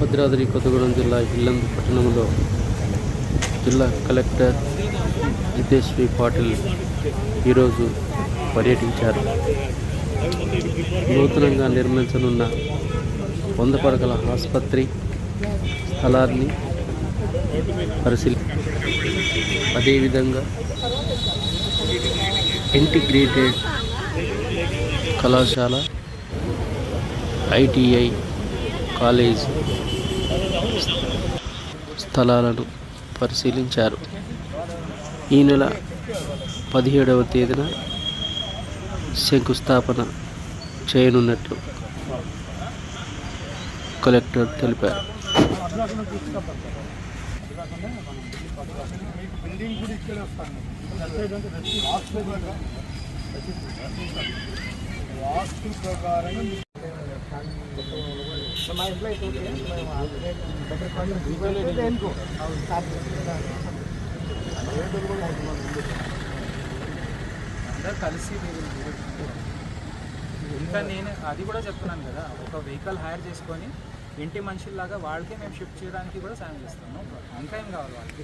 భద్రాద్రి కొత్తగూడెం జిల్లా ఇల్లందు పట్టణంలో జిల్లా కలెక్టర్ జితేశ్వరి పాటిల్ ఈరోజు పర్యటించారు. నూతనంగా నిర్మించనున్న 100 పడకల ఆసుపత్రి స్థలాన్ని అదేవిధంగా ఇంటిగ్రేటెడ్ కళాశాల, ITI కాలేజ్ స్థలాలను పరిశీలించారు. ఈ నెల 17వ తేదీన శంకుస్థాపన చేయనున్నట్లు కలెక్టర్ తెలిపారు. కలిసి ఇంకా నేను అది కూడా చెప్తున్నాను కదా, ఒక వెహికల్ హైర్ చేసుకొని ఇంటి మనుషుల్లాగా వాళ్ళకే మేము షిఫ్ట్ చేయడానికి కూడా సాయం చేస్తాము. ఇంకా ఏం కావాలి వాళ్ళకి?